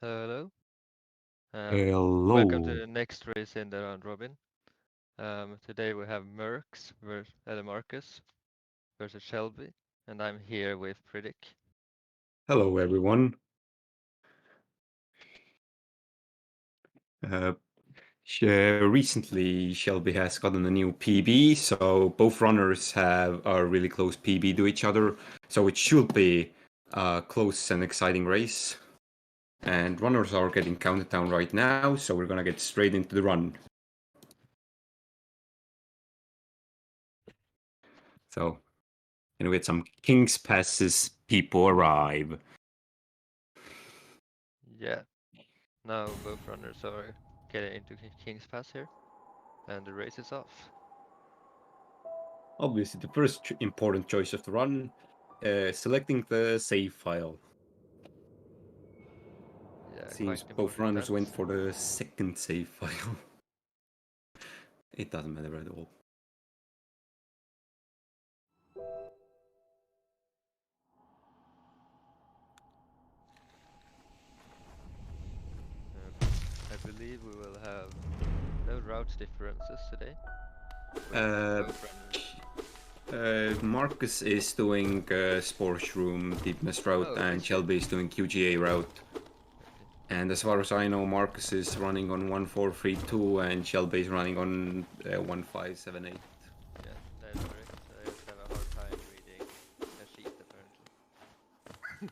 Hello. Welcome to Hello. the next race in the round robin. Today we have Mrks versus Shelby, and I'm here with Predic. Hello, everyone. Uh, Recently, Shelby has gotten a new PB, so both runners are really close PB to each other. So it should be a close and exciting race. And runners are getting counted down right now, so we're gonna get straight into the run. So, we had some King's Passes people arrive. Yeah. Now both runners are getting into King's Pass here, and the race is off. Obviously, the first important choice of the run, selecting the save file. Yeah, Seems quite both important runners that. went for the second save file. It doesn't matter at all. I believe we will have no route differences today with Uh, both runners. Marcus is doing Sports Room Deepness route, Oh, and is he? Shelby is doing QGA route. Okay. And as far as I know, Marcus is running on 1432, and Shelby is running on 1578. Yeah, that is correct. I just have a hard time reading a sheet apparently.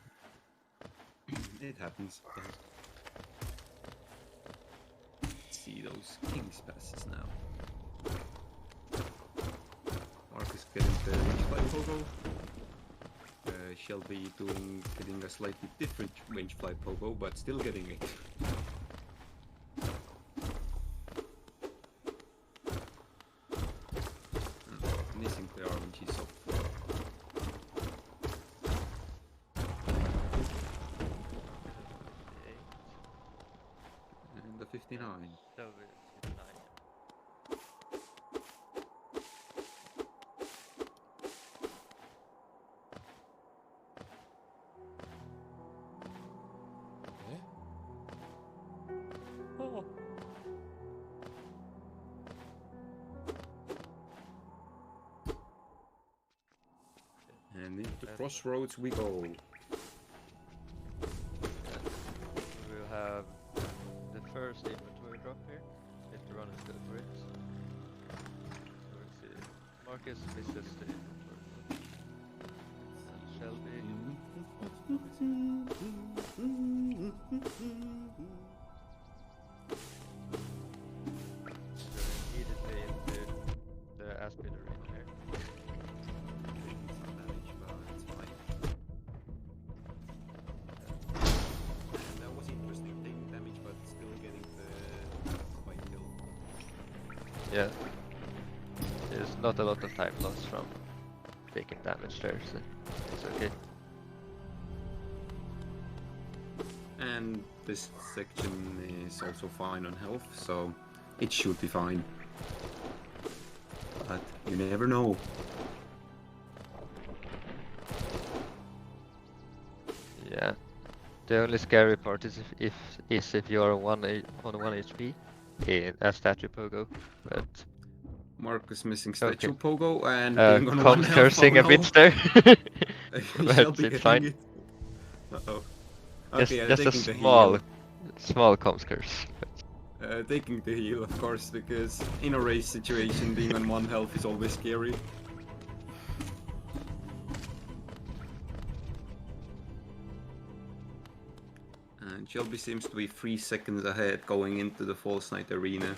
It happens. See those King's Passes now. Marcus getting the range fly pogo. Shelby getting a slightly different range fly pogo, but still getting it. Missing the RNG soft. And the 59. Shelby is 59. Oh. And into crossroads we go. Yeah. We'll have the first inventory drop here, if the runners go for it. So we'll see. Marcus misses the inventory drop. And Shelby going immediately into the Aspid arena here. That was interesting, taking damage but still getting the spike kill. Yeah. There's not a lot of time lost from taking damage there, so it's okay. And this section is also fine on health, so it should be fine. But you never know. Yeah. The only scary part is if you are on one HP as statue pogo, but Marcus missing okay. statue pogo and being on one Comms health. Oh cursing a bit no! there, He shall but be it's getting fine. it. Uh-oh. Just Okay, just a taking the heal. small comms curse. Taking the heal, of course, because in a race situation, being on one health is always scary. And Shelby seems to be 3 seconds ahead going into the False Knight arena.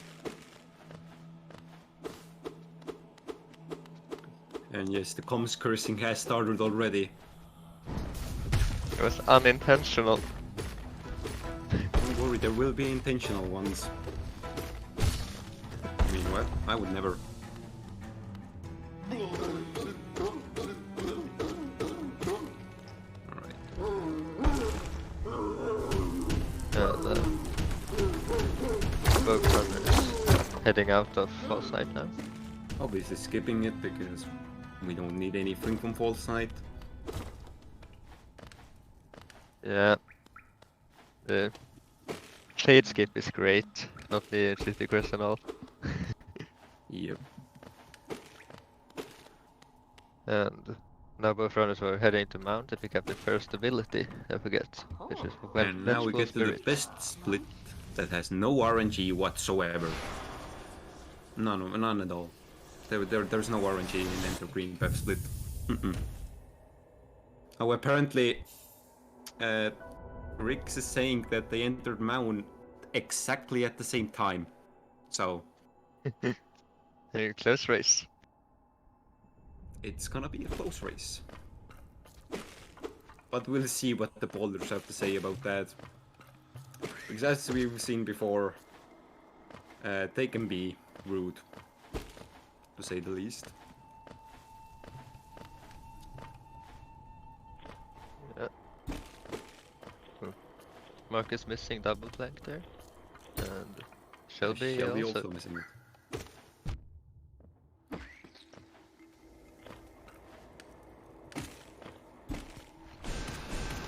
And yes, the comms cursing has started already. It was unintentional. Don't worry, there will be intentional ones. I mean, what? I would never. Alright. Both runners heading out of False Knight now. Obviously skipping it because we don't need anything from False Knight. Yeah. Shade skip is great, not the city quest and all. Yep. And now both runners were heading to Mount to pick up the first ability, I forget, which is And now we Vengeful get to the Spirit. best split that has no RNG whatsoever. None at all. There's no RNG in Enter Green Buff split. Oh, apparently, Mrks is saying that they entered Mount exactly at the same time. So A close race. it's gonna be a close race. But we'll see what the boulders have to say about that. Because as we've seen before, they can be rude, to say the least. Yeah. Marcus missing double flank there. And Shelby also. missing it.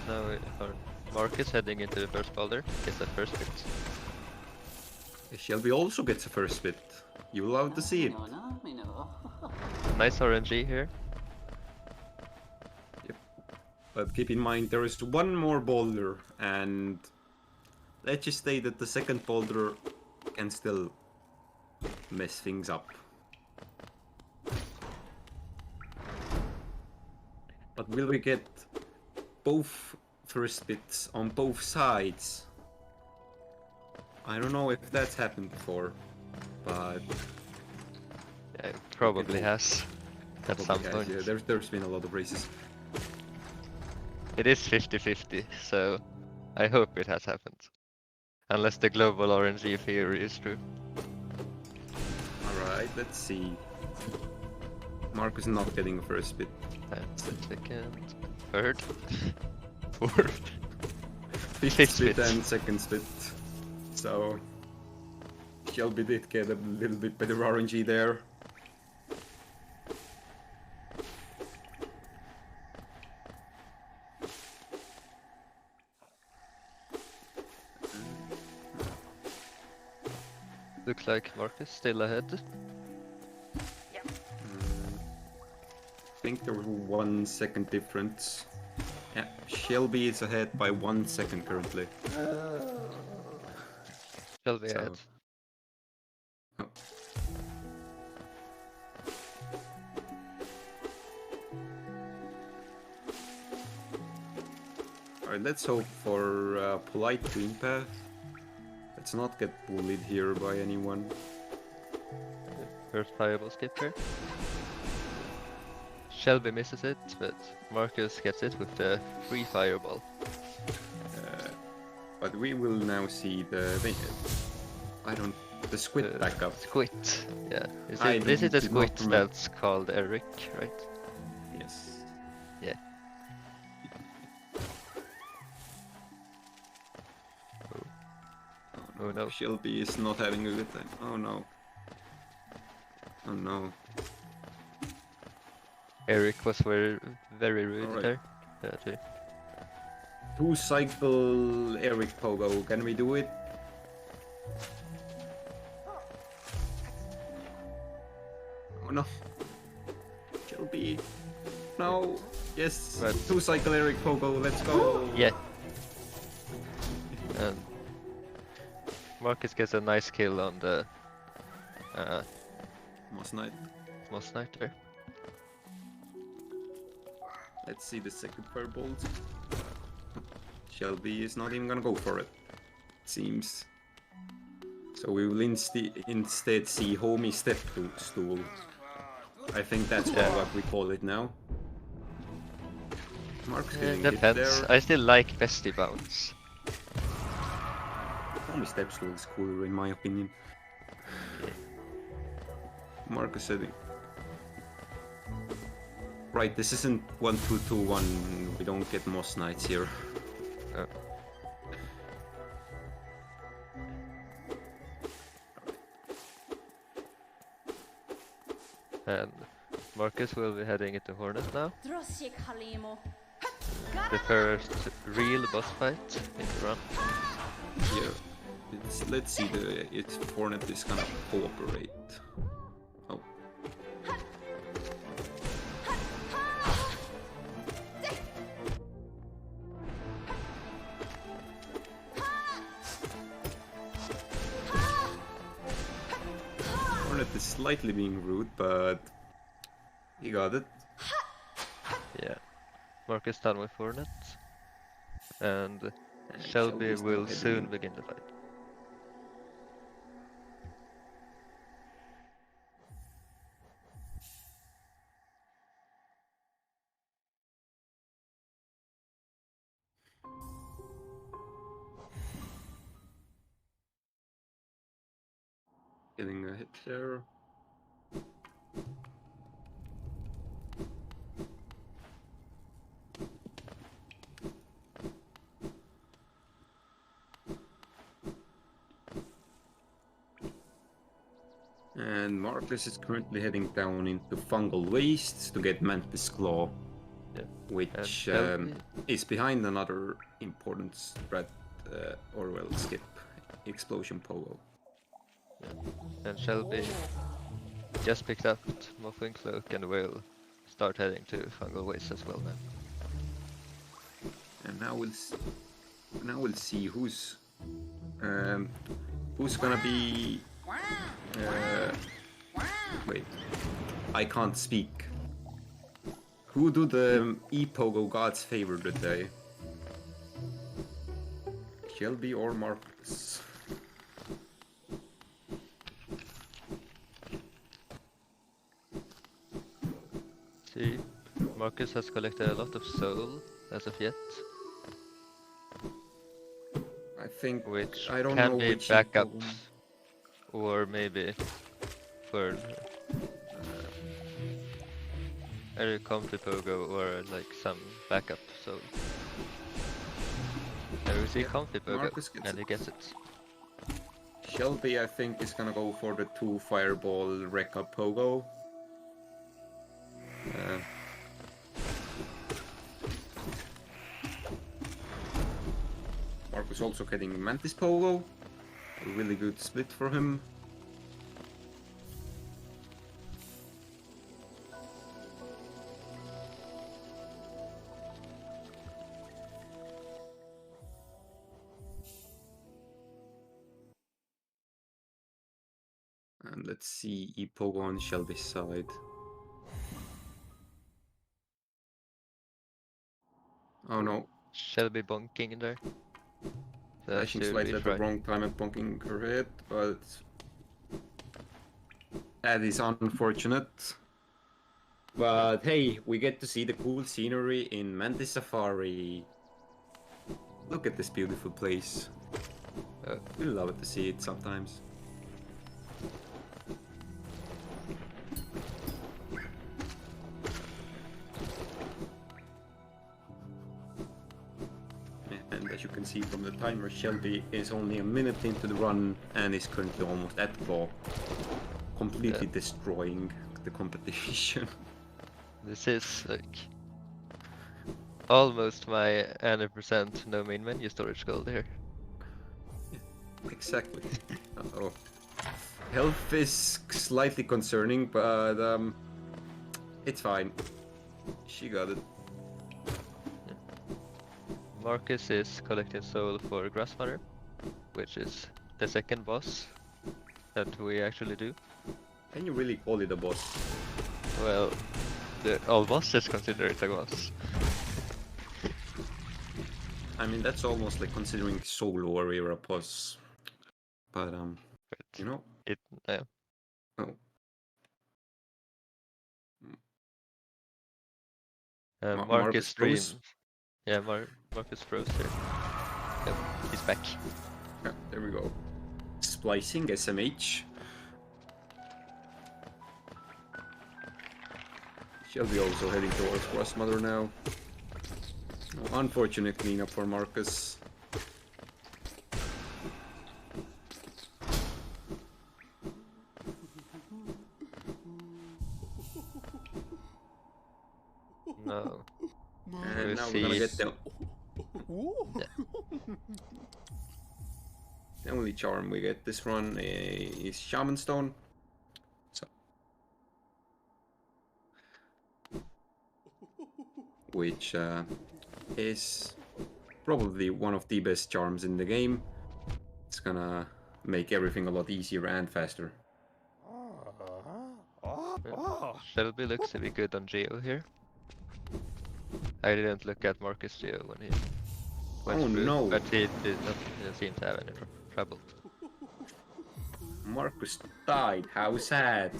Now Marcus heading into the first boulder, gets the first hit. Shelby also gets a first bit. You'll love to see it. Nice RNG here. Yep. But keep in mind there is one more boulder, and let's just say that the second boulder can still mess things up. But will we get both first bits on both sides? I don't know if that's happened before, but Yeah, it probably has at some point. Yeah, there's been a lot of races. It is 50-50, so I hope it has happened. Unless the global RNG theory is true. Alright, let's see. Marcus not getting a first bit. That's the second, third, fourth, Fifth split and second split. So Shelby did get a little bit better RNG there. Looks like Marcus still ahead. I think there was 1 second difference. Yeah, Shelby is ahead by 1 second currently. Shelby So- ahead. Oh. Alright, let's hope for a polite green path. Let's not get bullied here by anyone. First fireball skip here. Shelby misses it, but Marcus gets it with the free fireball. But we will now see the squid back up. Squid. Yeah. I This is the did not squid remember. that's called Eric, right? Yes. Yeah. Oh no. Shelby is not having a good time. Oh no. Oh no. Eric was very rude Alright. there. Yeah, too. 2 cycle Eric Pogo. Can we do it? Oh no. Shelby. No. Yes. Right. 2 cycle Eric Pogo. Let's go. Yeah. And Marcus gets a nice kill on the Moss Knight. Moss Knight there. Let's see the second firebolt. Shelby is not even gonna go for it. Seems. So we will instead see homie step stool. I think that's what we call it now. Mark's getting hit Depends. there. I still like bestie bounce. Homie step stool is cooler in my opinion. Marcus setting. Right, this isn't 1-2-2-1. We don't get Moss Knights here. Oh. And Marcus will be heading into Hornet now. The first real boss fight in the run. Yeah. Let's see if Hornet is gonna cooperate. Oh. Hornet is slightly being rude, but he got it. Yeah. Mrks done with Hornet. And Shelby Shelby's now will heading soon in. begin the fight. Getting a hit there. And Marcus is currently heading down into Fungal Wastes to get Mantis Claw, Yeah. which Shelby- is behind another important threat, or well, skip, Explosion Pogo. Yeah. And Shelby just picked up Muffin Cloak and will start heading to Fungal Waste as well then. And now we'll see who's gonna be. Wait, I can't speak. Who do the E-Pogo gods favor today? Shelby or Marcus? See, Mrks has collected a lot of soul as of yet, I think which I don't can know be which backups, E-Pogo. or maybe for a comfy Pogo or like some backup soul. And we see Yeah, comfy Pogo, Marcus gets and he it. gets it. Shelby, I think, is gonna go for the 2 Fireball Rekka Pogo. Marcus also getting Mantis Pogo. A really good split for him. And let's see E-Pogo on Shelby's side. Oh no. Shelby bonking in there. Flashing To slightly at the retry. wrong time and bonking her head, but that is unfortunate. But hey, we get to see the cool scenery in Mantis Safari. Look at this beautiful place. We love to see it sometimes. And as you can see from the timer, Shelby is only a minute into the run and is currently almost at claw, completely destroying the competition. This is like almost my 100% no main menu storage goal here. Exactly. Uh-oh. Health is slightly concerning, but it's fine. She got it. Mrks is collecting soul for Grassmother, which is the second boss that we actually do. Can you really call it a boss? Well, all bosses consider it a boss. I mean, that's almost like considering Soul Warrior a boss. But, But you know? it, Oh. Mrks Marcus streams. froze. Yeah, Mrks froze here. Yep, he's back. Yeah, there we go. Splicing, SMH. Shelby also heading towards Crossmother now. Unfortunate cleanup for Marcus. No. And We now see... we're gonna get them. Yeah. The only charm we get this run is Shaman Stone. So, which is probably one of the best charms in the game. It's gonna make everything a lot easier and faster. Shelby looks to be good on Geo here. I didn't look at Marcus Geo when he went through, no. but he did not seem to have any trouble. Marcus died. How sad.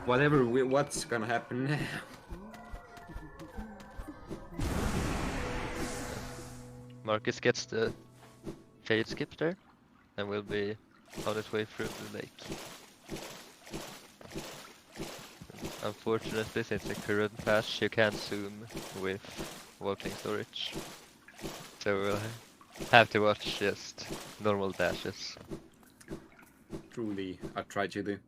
What's gonna happen now? Marcus gets the shade skip there, and will be on its way through the lake. Unfortunately, since the current patch, you can't zoom with walking storage. So we'll have to watch just normal dashes. Truly a tragedy.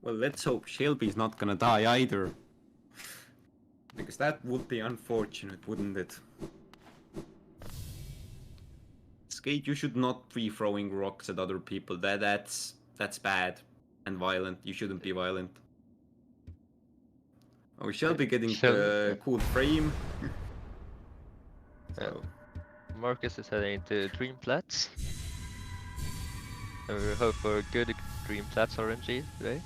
Well, let's hope Shelby's not gonna die either. Because that would be unfortunate, wouldn't it? Skate, you should not be throwing rocks at other people. That's bad and violent. You shouldn't be violent. Oh, Shelby getting the cool frame. So. Marcus is heading into Dream Plats. And we hope for a good Dream Plats RNG today.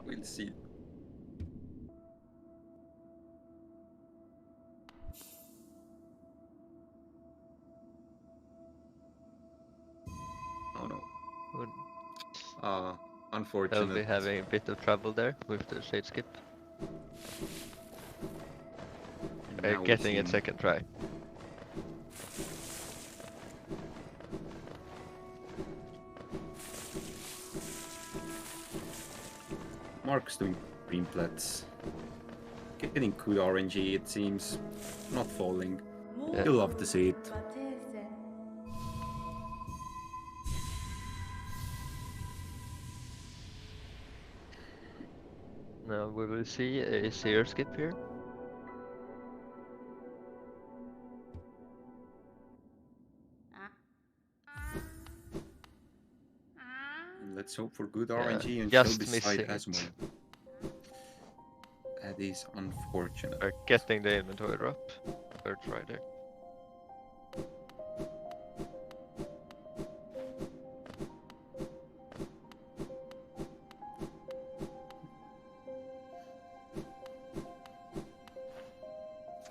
We'll see. Oh no. Unfortunate. They'll be having a bit of trouble there with the shade skip. Getting it second try. Mark's doing green plats. Getting good RNG, it seems. Not falling. Yeah. You'll love to see it. Now we will see a seer skip here. And let's hope for good RNG and just Shelby's side missing as well. That is unfortunate. Are getting the inventory drop. Third try there.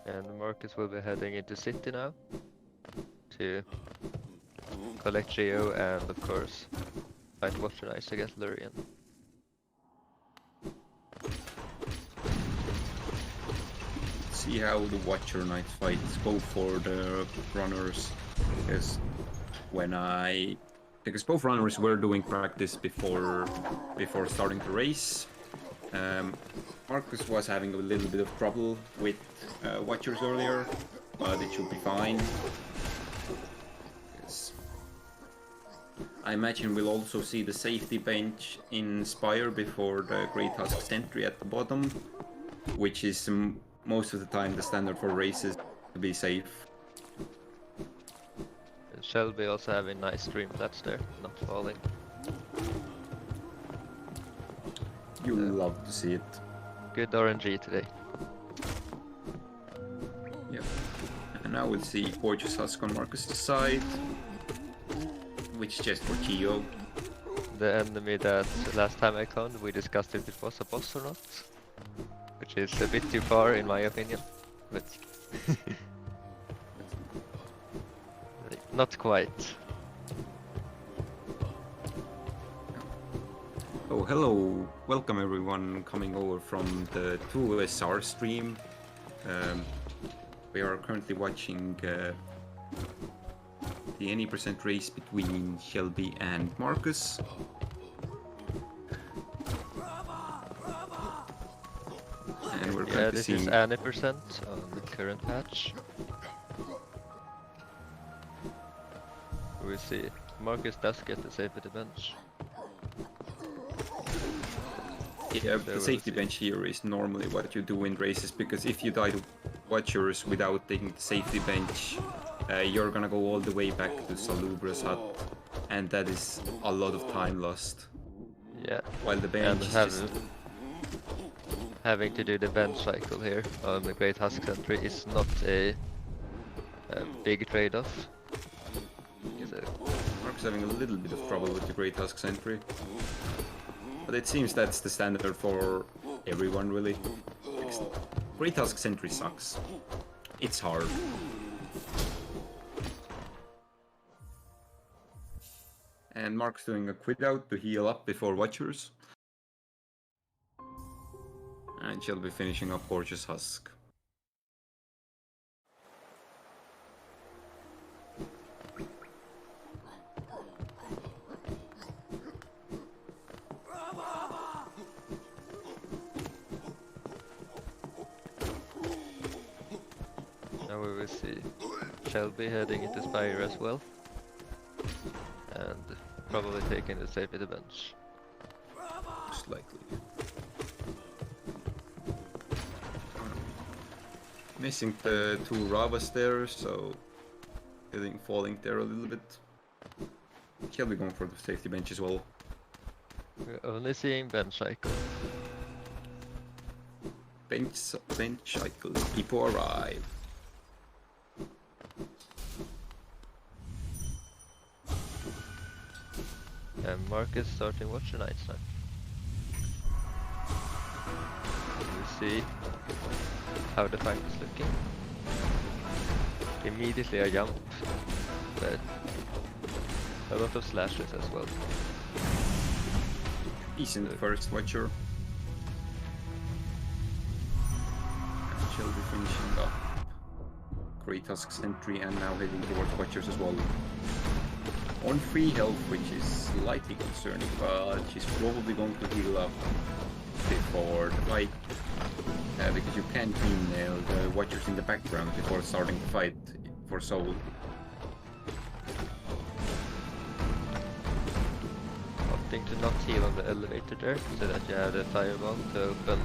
And Marcus will be heading into city now to collect Geo and of course fight Watcher Knights to get Lurian. See how the Watcher Knights fights go for the runners. Because both runners were doing practice before starting the race. Marcus was having a little bit of trouble with Watchers earlier, but it should be fine. Yes. I imagine we'll also see the safety bench in Spire before the Great Husk Sentry at the bottom, which is most of the time the standard for races to be safe. And Shelby also having nice stream plats there, not falling. You love to see it. Good RNG today. Yep. And now we'll see Gorgeous Husk on Marcus' side, which is just for Geo. The enemy that last time I cloned, we discussed if it was a boss or not. Which is a bit too far in my opinion, but not quite. Oh, hello. Welcome everyone coming over from the 2SR stream. We are currently watching the any percent race between Shelby and Marcus. And we're this is any percent on the current patch. We'll see. Marcus does get the save at the bench. Yeah, So the we'll safety see. bench here is normally what you do in races, because if you die to Watchers without taking the safety bench, you're gonna go all the way back to Salubra's hut, and that is a lot of time lost. Yeah, While the and bench is just... having to do the bench cycle here on the Great Husk Sentry is not a big trade-off. Mark's having a little bit of trouble with the Great Husk Sentry. But it seems that's the standard for everyone, really. Great Husk Sentry sucks. It's hard. And Mark's doing a quit out to heal up before Watchers. And she'll be finishing up Gorgeous Husk. Now we will see Shelby heading into Spire as well. And probably taking the safety bench. Most likely. Missing the two Ravas there, so falling there a little bit. He'll be going for the safety bench as well. We're only seeing bench cycle. Bench cycle. People arrive. And Mrks starting Watcher Knights now. We'll see how the fight is looking. Immediately a jump, but a lot of slashes as well. Decent first Watcher. And she'll be finishing up Great Husk Sentry and now heading towards Watchers as well. On 3 health, which is slightly concerning, but she's probably going to heal up before the fight. Because you can't green nail the Watchers in the background before starting the fight for soul. Opting to not heal on the elevator there, so that you have the fireball to open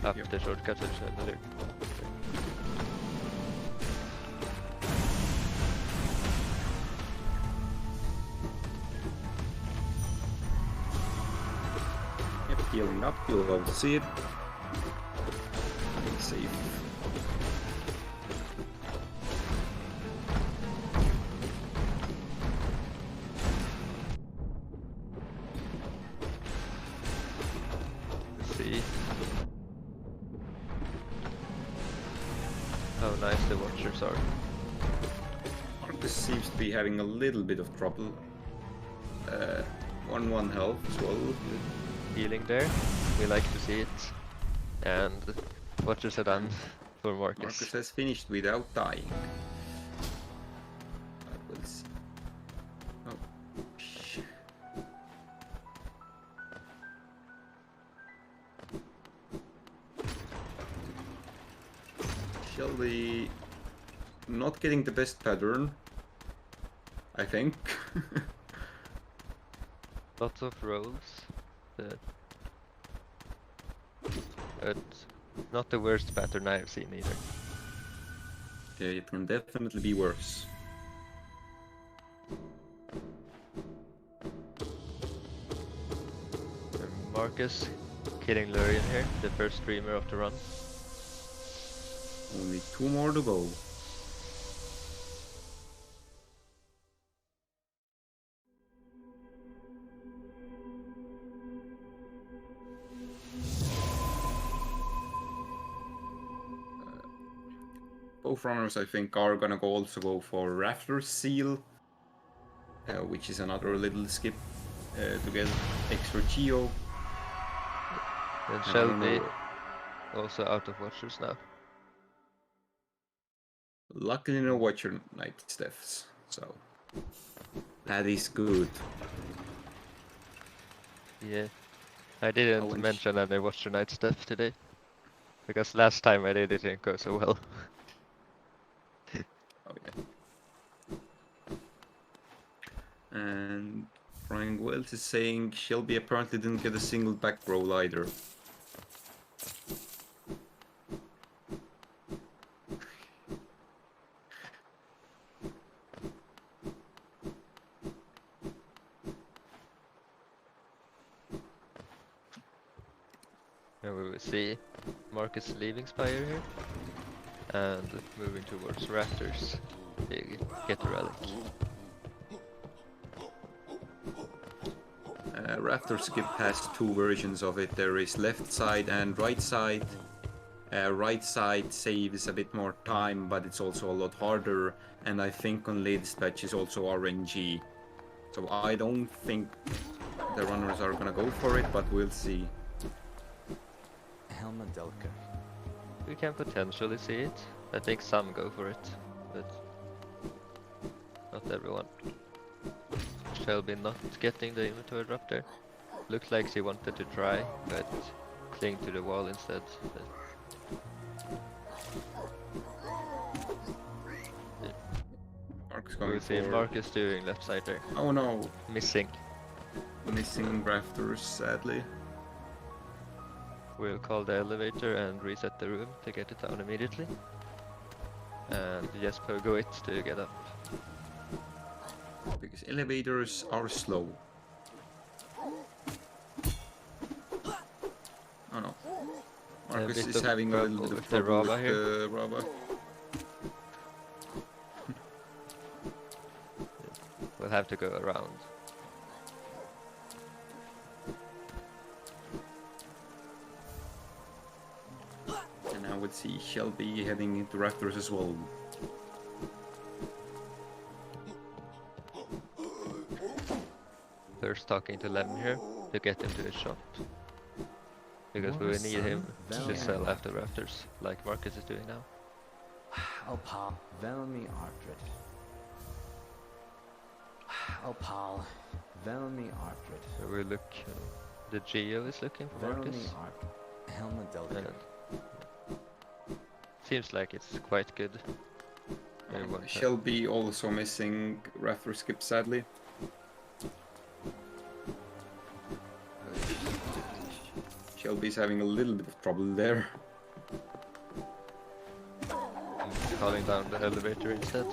up the shortcut to Chandelier. Yep, healing up, you'll love to see it. Safe. See how nice the Watchers are. Marcus seems to be having a little bit of trouble. 1-1 health as well. Healing there, we like to see it. And Watchers are done for Mrks. Marcus has finished without dying. We'll see. Oh. Shelby not getting the best pattern, I think. Lots of rolls. But not the worst pattern I've seen either. Yeah, it can definitely be worse. And Mrks killing Lurian here, the first streamer of the run. Only 2 more to go. Both runners, I think, are gonna also go for Rafter Seal, which is another little skip to get extra Geo. And Shelby also out of Watchers now. Luckily no Watcher Knight deaths, so that is good. Yeah, I didn't mention any Watcher Knight stuff today, because last time I did it didn't go so well. Oh yeah. And Brian Wells is saying Shelby apparently didn't get a single back roll either. And we will see Marcus leaving Spire here and moving towards Raptors to get the relic. Raptor Skip has two versions of it. There is left side and right side. Right side saves a bit more time, but it's also a lot harder. And I think on latest patch is also RNG. So I don't think the runners are gonna go for it, but we'll see. Helmadelka. We can potentially see it. I think some go for it, but not everyone. Shelby not getting the inventory drop there. Looks like she wanted to try, but cling to the wall instead. Mark's going We'll see for... Marcus doing left side there. Oh no, Missing. missing Raptors, sadly. We'll call the elevator and reset the room to get it down immediately. And Jesper go it to get up. Because elevators are slow. Oh no. Marcus is having a little bit of trouble with the Rava. We'll have to go around. And I would see Shelby heading into Raptors as well. First talking to Lem here to get him to his shop. Because we will need him to sell after Raptors, like Marcus is doing now. Opal, Velmi Artred. Opal, Velmi Artred. So we look, the Geo is looking for Marcus. Helmadelka. And seems like it's quite good. Shelby also missing Raptor Skip, sadly. Shelby's having a little bit of trouble there. Calling down the elevator instead.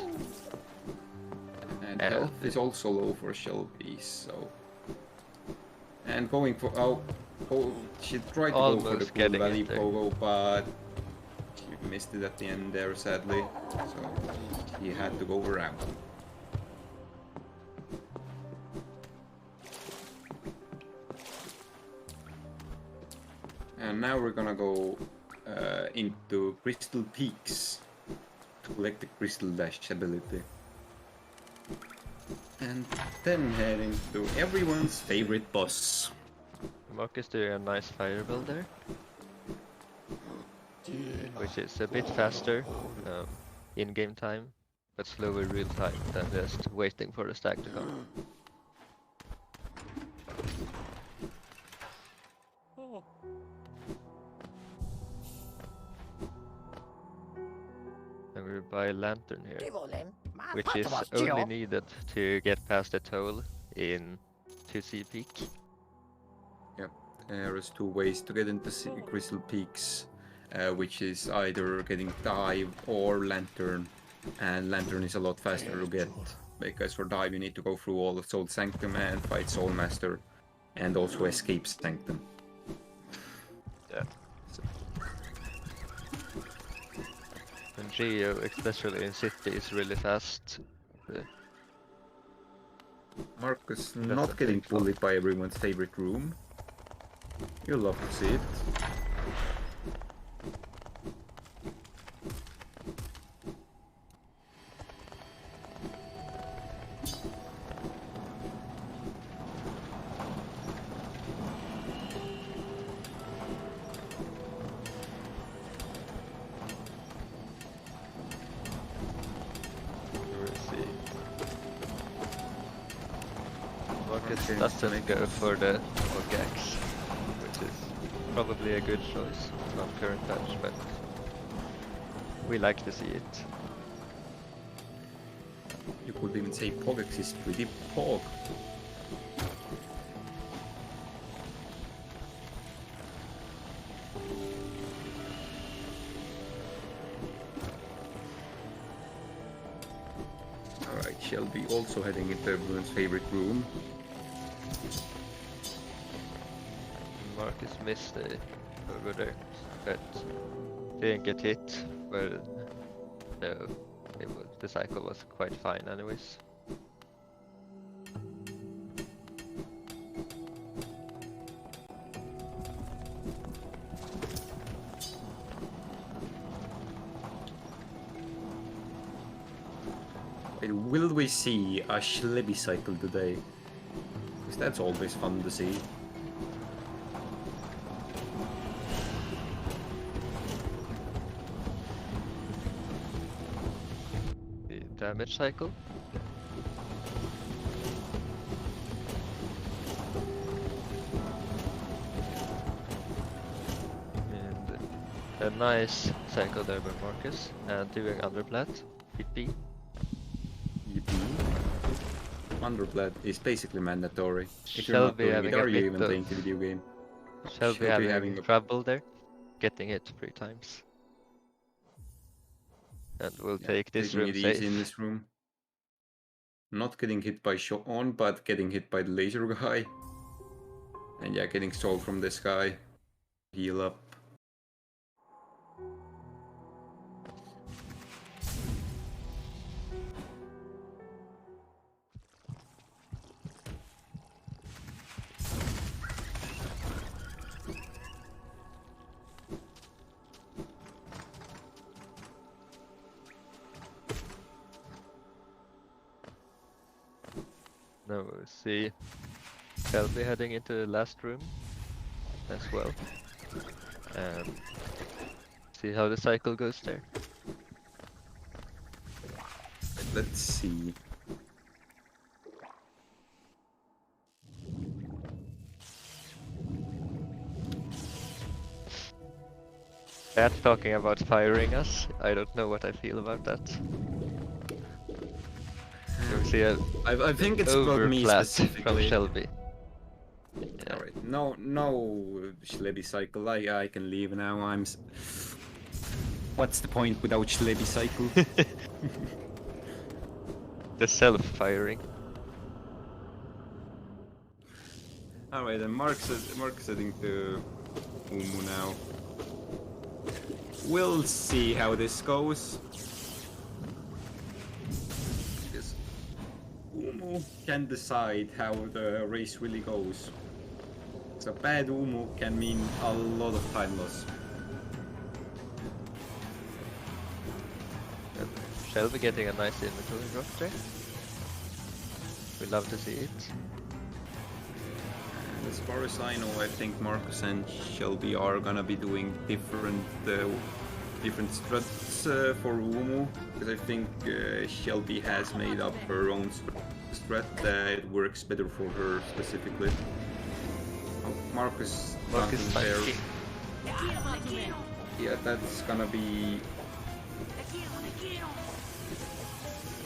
And health is also low for Shelby, so... And going for... Oh, she tried to go for the Cool Valley Pogo, but... She missed it at the end there, sadly. So, she had to go around. And now we're gonna go into Crystal Peaks to collect the Crystal Dash ability. And then head into everyone's favorite boss. Marcus doing a nice fire build there. Which is a bit faster in game time, but slower real time than just waiting for the stack to come. And we buy a lantern here, which is only needed to get past the toll in 2C Peak. Yep, there's two ways to get into Crystal Peaks, which is either getting dive or lantern, and lantern is a lot faster to get, because for dive you need to go through all of Soul Sanctum and fight Soul Master, and also escape Sanctum. Yeah. And Geo, especially in City, is really fast. Marcus not getting bullied by everyone's favorite room. You'll love to see it. Doesn't go for the Mrks, which is probably a good choice on current patch, but we like to see it. You could even say Pogex is pretty pog. Alright, Shelby also heading into everyone's favorite room. Marcus missed a over there, but didn't get hit. But no, the cycle was quite fine anyways. Will we see a Shelby cycle today? Because that's always fun to see. The damage cycle. And a nice cycle there by Marcus. And doing underplat, PP. Underblood is basically mandatory. If you're not Shelby doing having it, a are you bit even of playing the video game? Shelby having trouble there, getting hit 3 times. And we'll take this taking room it safe. easy in this room. Not getting hit by Sean, but getting hit by the laser guy. And yeah, getting stalled from this guy. Heal up. Now we'll see Shelby heading into the last room as well. And see how the cycle goes there. Let's see. Chat talking about firing us. I don't know what I feel about that. You'll see a I think it's about me overflat from specifically. Shelby. Yeah. Alright, no Shelby cycle. I can leave now. What's the point without Shelby cycle? The self-firing. Alright, then Mark's heading to Umu now. We'll see how this goes. Because Umu can decide how the race really goes. So bad Umu can mean a lot of time loss. Shelby getting a nice inventory drop there. We love to see it. And as far as I know, I think Marcus and Shelby are gonna be doing different struts for Umu, because I think Shelby has made up her own strat that works better for her specifically. Oh, Marcus there. tanking. Yeah, that's gonna be.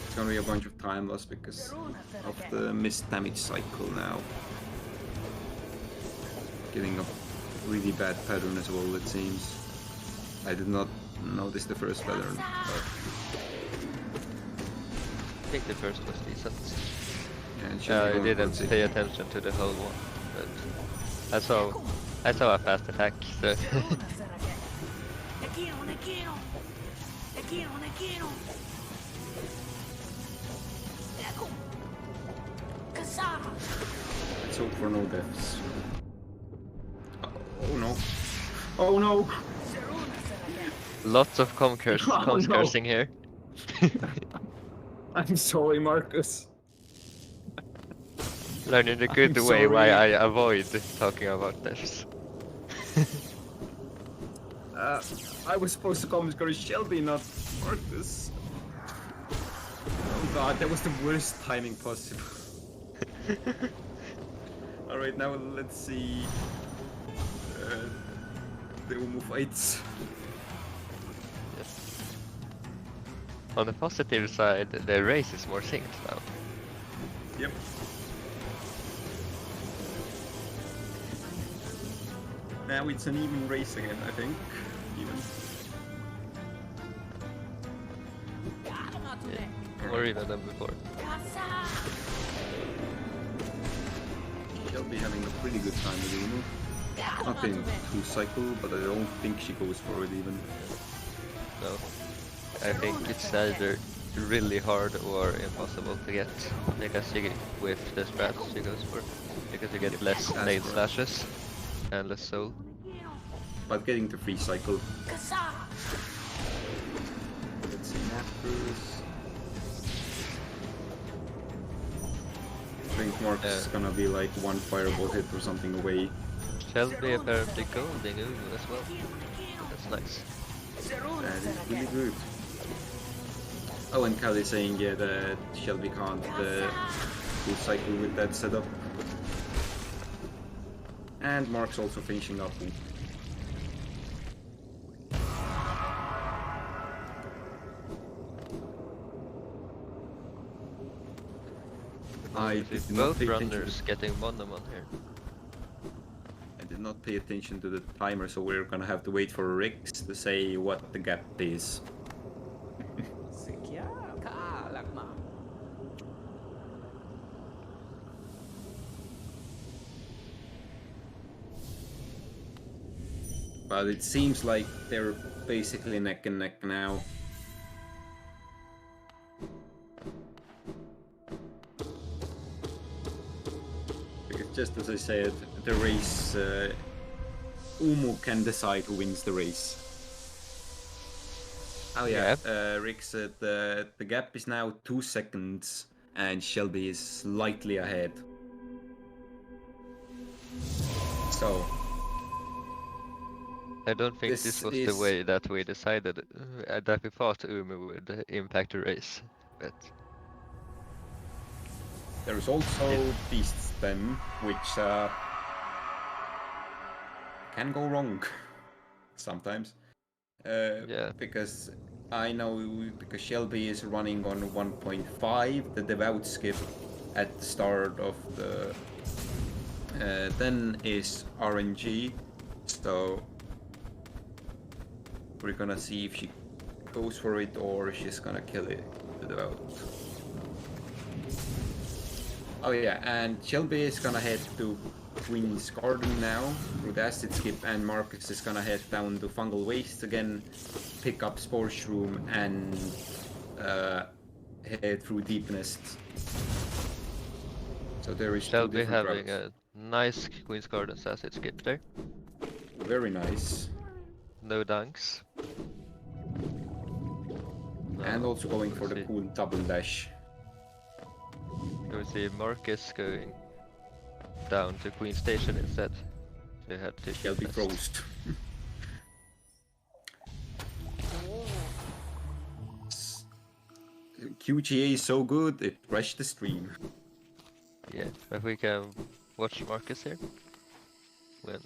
It's gonna be a bunch of time loss because of the missed damage cycle now. Getting a really bad pattern as well, it seems. I did not notice the first pattern. I think the first was decent. Yeah, and I Shelby going didn't towards it. pay attention to the whole one, but I saw a fast attack. So Let's hope for no deaths. Oh no. Oh no! lots of Oh, cursing here. I'm sorry, Marcus. Learning the good I'm way why I sorry. avoid talking about this. I was supposed to come because Shelby, not Marcus. Oh god, that was the worst timing possible. Alright, now let's see the Umu fights. Yes. On the positive side, the race is more synced now. Yep. Now it's an even race again, I think. Even. More even than before. Shelby having a pretty good time with Uno. Not in 2 cycle, but I don't think she goes for it even. No. I think it's either really hard or impossible to get, because you with the strats she goes for, because you get less That's nail right. slashes and less soul. But getting to 3 cycle. Let's see, Mrks. I think Mrks is gonna be like 1 fireball hit or something away. Shelby apparently golding Uno as well. That's nice. That is really good. Oh, and Kali saying, yeah, that Shelby can't do cycle with that setup. And Mrks also finishing up. I did not Both pay attention runners getting one on here. I did not pay attention to the timer, so we're gonna have to wait for Mrks to say what the gap is. But it seems like they're basically neck and neck now. Because just as I said, the race, Umu can decide who wins the race. Oh yeah, Rick said the gap is now 2 seconds and Shelby is slightly ahead. So I don't think this was the way that we decided, that we thought Umu would impact the race, but... There is also Beast Stem, which can go wrong sometimes. Yeah. Because I know, because Shelby is running on 1.5, the devout skip at the start of the... then is RNG, so we're gonna see if she goes for it or she's gonna kill it, the devout. Oh yeah, and Shelby is gonna head to Queen's Garden now through the acid skip, and Mrks is gonna head down to Fungal Waste again, pick up Spore Shroom, and head through Deep Nest. So there is Shelby 2 different having routes. a nice Queen's Gardens acid skip there. Very nice. No dunks. No, And also going we'll for the see. cool double dash. We see Mrks going down to Queen Station instead. They had to Shelby froze. QGA is so good, it crashed the stream. Yeah, but we can watch Mrks here. When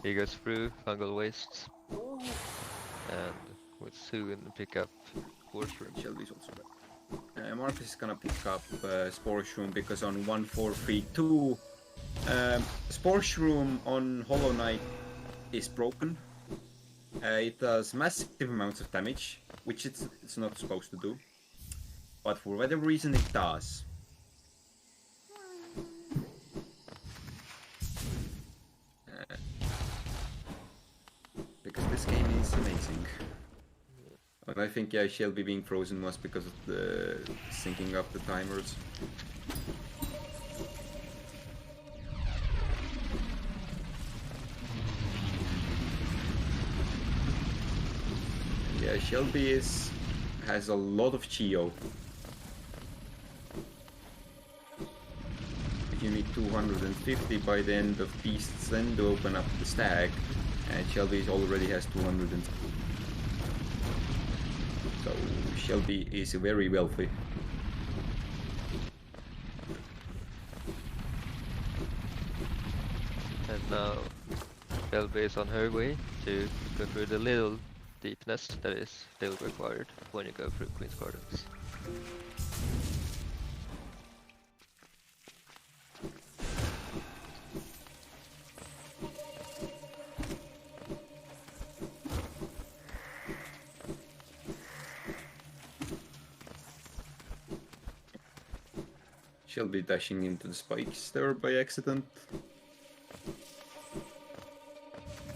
he goes through Fungal Wastes. And will soon pick up Force Room. Shelby's also back. Mrks is gonna pick up Spore Shroom because on 1432, Spore Shroom on Hollow Knight is broken. It does massive amounts of damage, which it's not supposed to do. But for whatever reason it does. Because this game is amazing. But I think, yeah, Shelby being frozen was because of the syncing up the timers. Yeah, Shelby has a lot of Chio. You need 250 by the end of Beasts then to open up the stack, and Shelby already has 200. So Shelby is very wealthy. And now Shelby is on her way to go through the little deep nest that is still required when you go through Queen's Gardens. Shelby dashing into the spikes there by accident.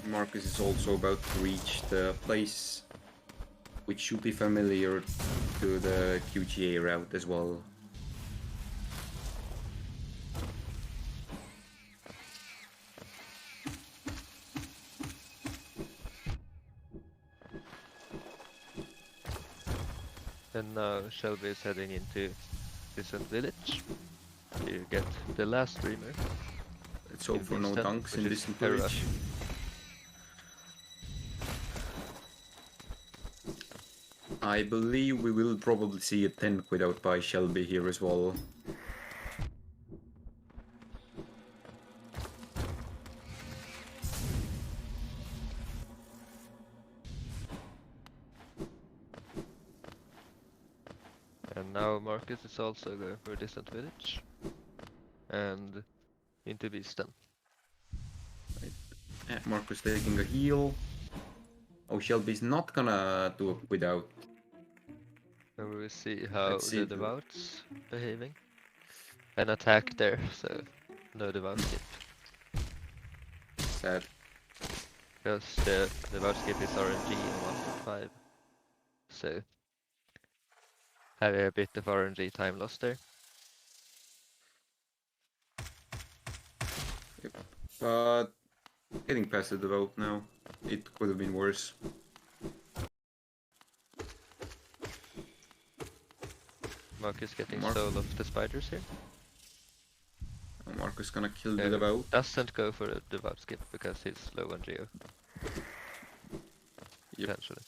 Marcus is also about to reach the place which should be familiar to the QGA route as well. And now Shelby is heading into Distant Village to get the last streamer. Let's hope in for no Distant, dunks which in is Distant Hera. Village. I believe we will probably see a 10 quid out by Shelby here as well. And now Marcus is also going for a Distant Village. And into Beaston. Marcus taking a heal. Oh, Shelby's not gonna do a quid out. And we will see how Let's see the the- Devout's behaving. An attack there, so no Devout skip. Sad. Because the Devout skip is RNG in 1.5. So having a bit of RNG time loss there. But getting past the devote now. It could have been worse. Marcus getting Mark- soul of the spiders here. Marcus gonna kill the Yeah, devout. doesn't go for a Devout skip because he's low on Geo. Yep. Potentially.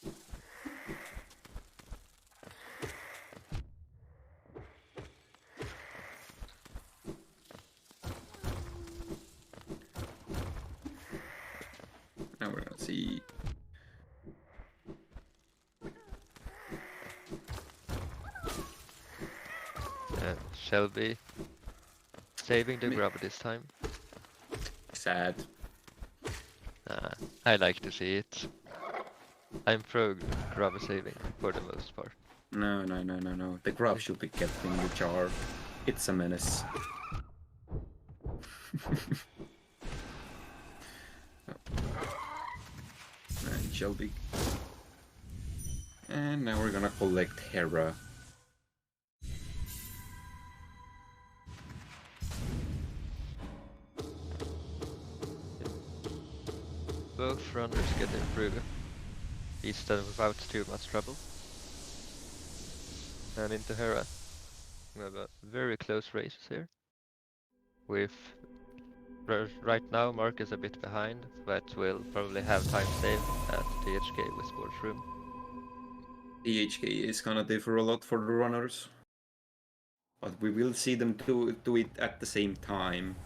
Now we're gonna see. Shelby saving the grub this time. Sad. I like to see it. I'm pro grub saving for the most part. No. The grub should be kept in the jar. It's a menace. And Shelby. And now we're gonna collect Hera. Both runners getting through Easton without too much trouble. And into Hera. We have a very close race here. With right now Mark is a bit behind, but will probably have time save at THK with Sports Room. THK is gonna differ a lot for the runners. But we will see them do it at the same time.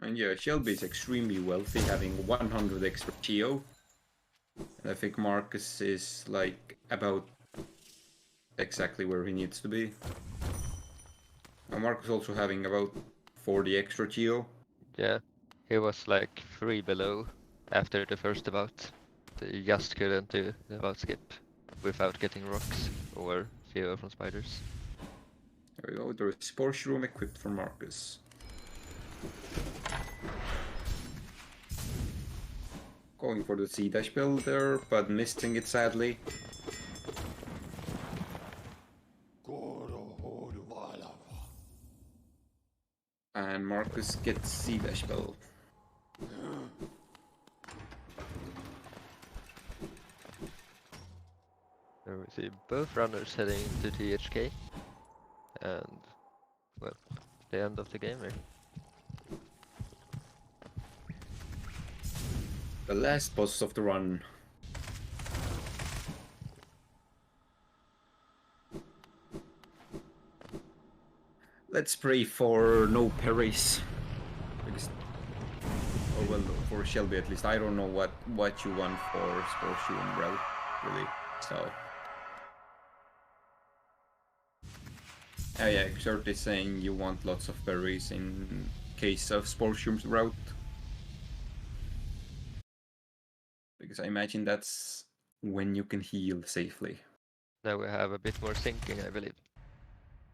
And yeah, Shelby is extremely wealthy, having 100 extra Geo. And I think Marcus is like about exactly where he needs to be. And Marcus also having about 40 extra Geo. Yeah, he was like 3 below after the first about. He just couldn't do the about skip without getting rocks or Geo from spiders. There we go, there is Sports Room equipped for Marcus. Going for the C-dash build there, but missing it sadly. And Marcus gets C-dash build. There we see both runners heading to THK. And, well, the end of the game here. The last boss of the run. Let's pray for no parries. Because, oh well, for Shelby at least. I don't know what you want for Sports Room route, really. So. Oh yeah, Xert is saying you want lots of parries in case of Spore Shroom's route. Because I imagine that's when you can heal safely. Now we have a bit more syncing, I believe.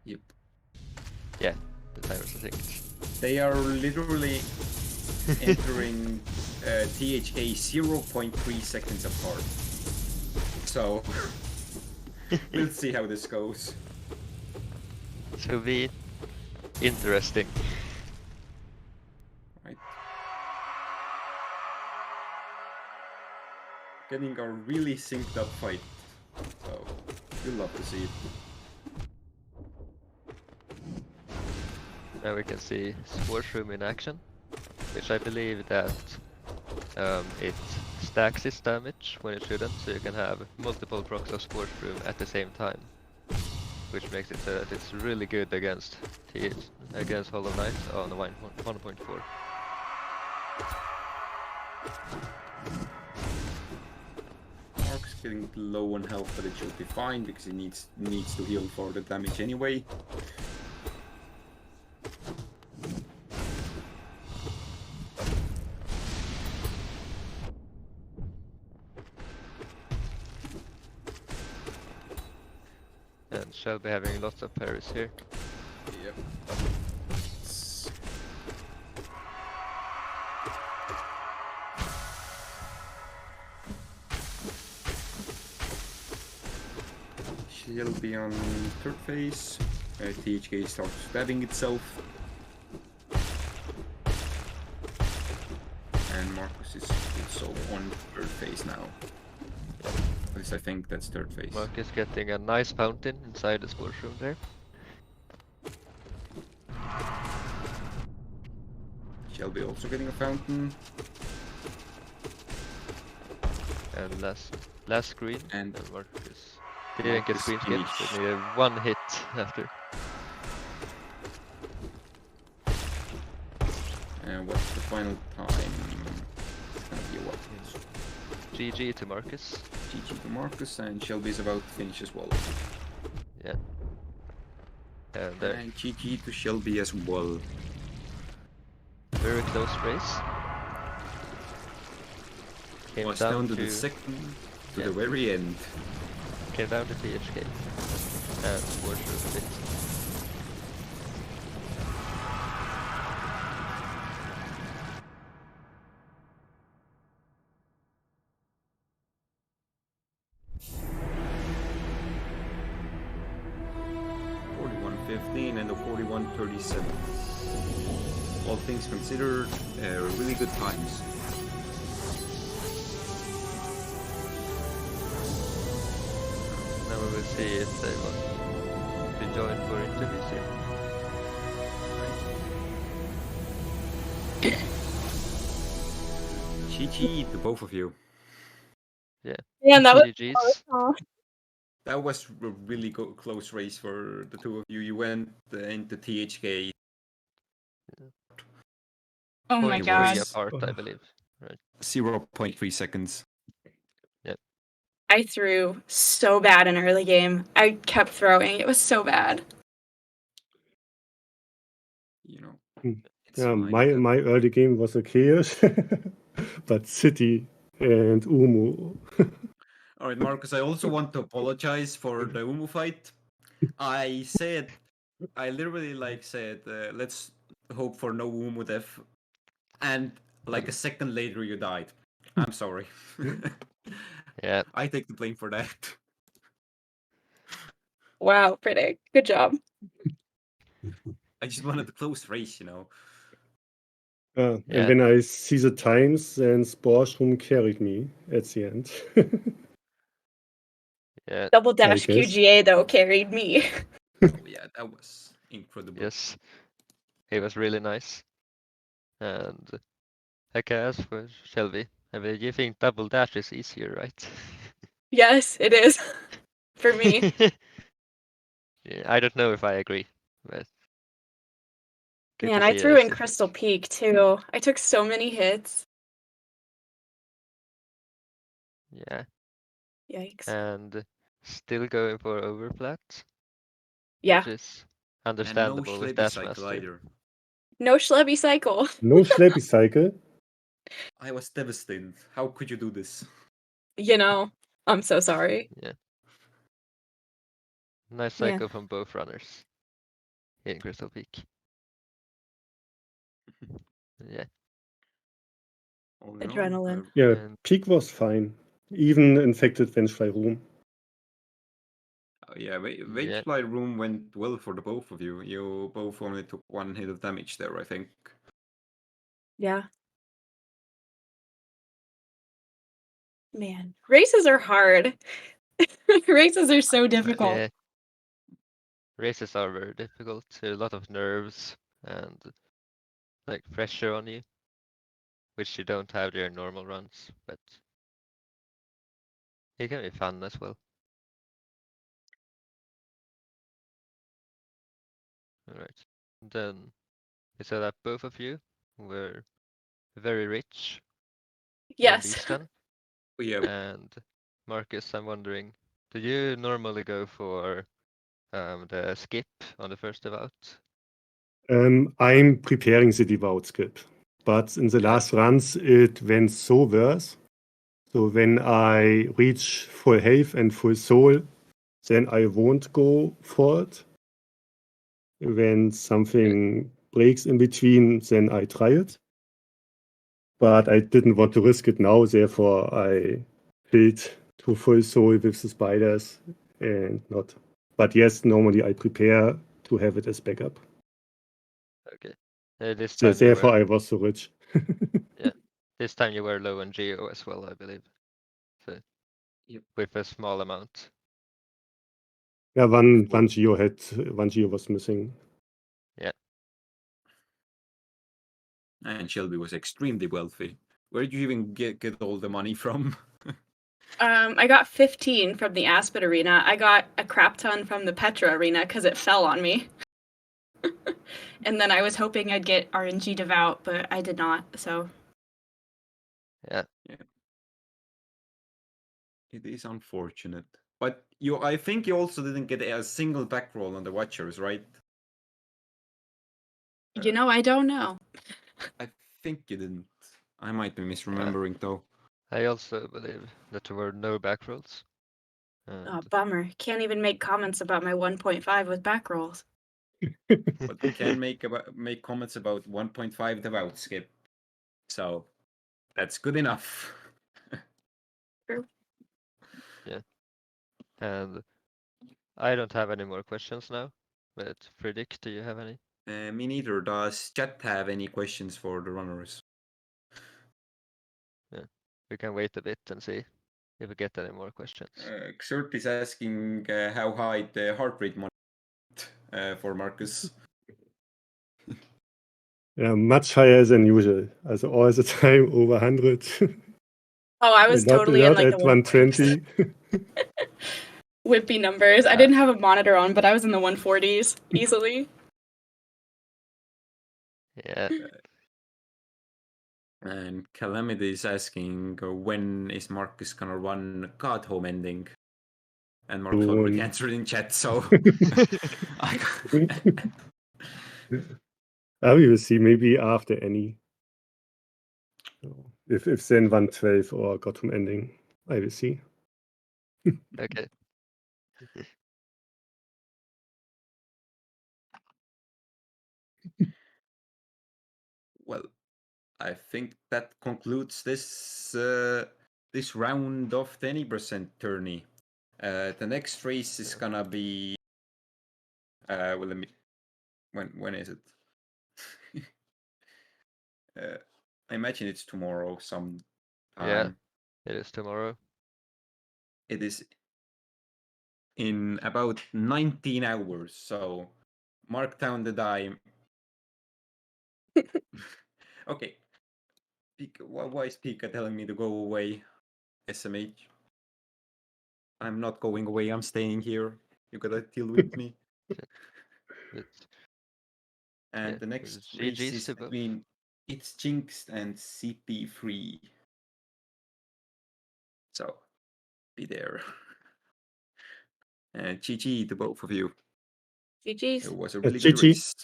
Yep. Yeah, the timers are synced. They are literally entering THK 0.3 seconds apart. So we'll see how this goes. It will be interesting. Right. Getting a really synced up fight. So you'll love to see it. Now we can see Spore Shroom in action, which I believe that it stacks its damage when it shouldn't, so you can have multiple procs of Spore Shroom at the same time, which makes it so that it's really good against Hollow Knight on the 1.4. Mrks getting low on health, but it should be fine because he needs to heal for the damage anyway. And Shelby having lots of parries here. Yep. Shelby on third phase. THK starts stabbing itself. And Marcus is also on third phase now. At least I think that's third phase. Mrks getting a nice fountain inside the Spore Shroom there. Shelby also getting a fountain. And last screen, And Mrks didn't get Mrks screen skipped, finish. but needed one hit after. And what's the final time? It's gonna be what? GG to Mrks. GG to Marcus, and Shelby's about to finish as well. Yeah. And there, And GG to Shelby as well. very close race. Came Was down down to the second, to the very end. Came down to THK. And Spore Shroom bit. And the 41:37. All things considered, really good times. Now we will see if they want to join for interviews here. GG to both of you. Yeah. Yeah, and that was GG's. oh, That was a really close race for the two of you. You went into THK. oh my 0.3 god. apart, I believe. Right. 0.3 seconds. I threw so bad in early game. I kept throwing. It was so bad. You know. Mm. It's Yeah, fine. my early game was a chaos, but City and Umu. All right, Marcus, I also want to apologize for the Umu fight. I literally said, let's hope for no Umu death. And like a second later, you died. I'm sorry. Yeah. I take the blame for that. Wow, pretty. Good job. I just wanted a close race, you know. And Yeah. when I see the times, then Sporstrom carried me at the end. Yeah. Double dash guess. QGA though carried me. Oh, yeah, that was incredible. Yes. It was really nice. And I can ask for Shelby. I mean, you think double dash is easier, right? Yes, it is. For me. Yeah, I don't know if I agree, but good Man, to I see threw it. in Crystal Peak too. I took so many hits. Yeah, Yikes. and still going for overflat, Yeah. which is And no understandable with Schlebi cycle Dashmaster. either. No Shelby cycle. No Schleppy cycle. I was devastated. How could you do this? I'm so sorry. Yeah. Nice Yeah. cycle from both runners in Crystal Peak. Yeah. All in all, Adrenaline. Yeah, And peak was fine. Even infected Vengefly room. yeah, Yeah. Vengefly room went well for the both of you. You both only took 1 hit of damage there, I think. Yeah. Man, races are hard. Races are so difficult. Yeah. Races are very difficult. A lot of nerves and like pressure on you, which you don't have during normal runs, but it can be fun as well. Alright. Then we said that both of you were very rich in Yes. these 10. Yeah, And Marcus, I'm wondering, do you normally go for the skip on the first devout? I'm preparing the devout skip, but in the Yeah. last runs it went so worse. So when I reach full health and full soul, then I won't go for it. When something breaks in between, then I try it. But I didn't want to risk it now, therefore I filled to full soul with the spiders and not. But yes, normally I prepare to have it as backup. Okay. This So time you therefore were, I was so rich. yeah. This time you were low on Geo as well, I believe. So Yep. with a small amount. Yeah, one Before- one geo was missing. Yeah. And Shelby was extremely wealthy. Where did you even get all the money from? I got 15 from the Aspid Arena. I got a crap ton from the Petra Arena because it fell on me. And then I was hoping I'd get RNG Devout, but I did not, so. Yeah. It is unfortunate. But I think you also didn't get a single back roll on the Watchers, right? I don't know. I think you didn't. I might be misremembering though. I also believe that there were no back rolls. Oh, And bummer. Can't even make comments about my 1.5 with back rolls. But we can make comments about 1.5 devout skip. So that's good enough. True. and I don't have any more questions now. But Fredrik, do you have any? Me neither. Does chat have any questions for the runners? We can wait a bit and see if we get any more questions. Xert is asking how high the heart rate for Marcus. Yeah, much higher than usual. Also all the time over 100. Oh, I was not, totally in not like at the 120. whippy numbers. I Yeah. didn't have a monitor on, but I was in the 140s easily. Yeah. And Calamity is asking when is Marcus gonna run God Home ending? And Marcus already Soon. answered in chat, so We will see. Maybe after any. If then 112 or Gotham ending, I will see. Okay. well, I think that concludes this this round of the 20% tourney. The next race is gonna be well, let me when is it? I imagine it's tomorrow sometime. Yeah. It is tomorrow. It is in about 19 hours, so mark down the time. Okay. Why is Pika telling me to go away? SMH. I'm not going away, I'm staying here. You gotta deal with me. It's, And yeah, the next it's race GG's is to both. between It's Jinxed and CP3. So be there. And GG to both of you. GG's. It was a really good GG. race.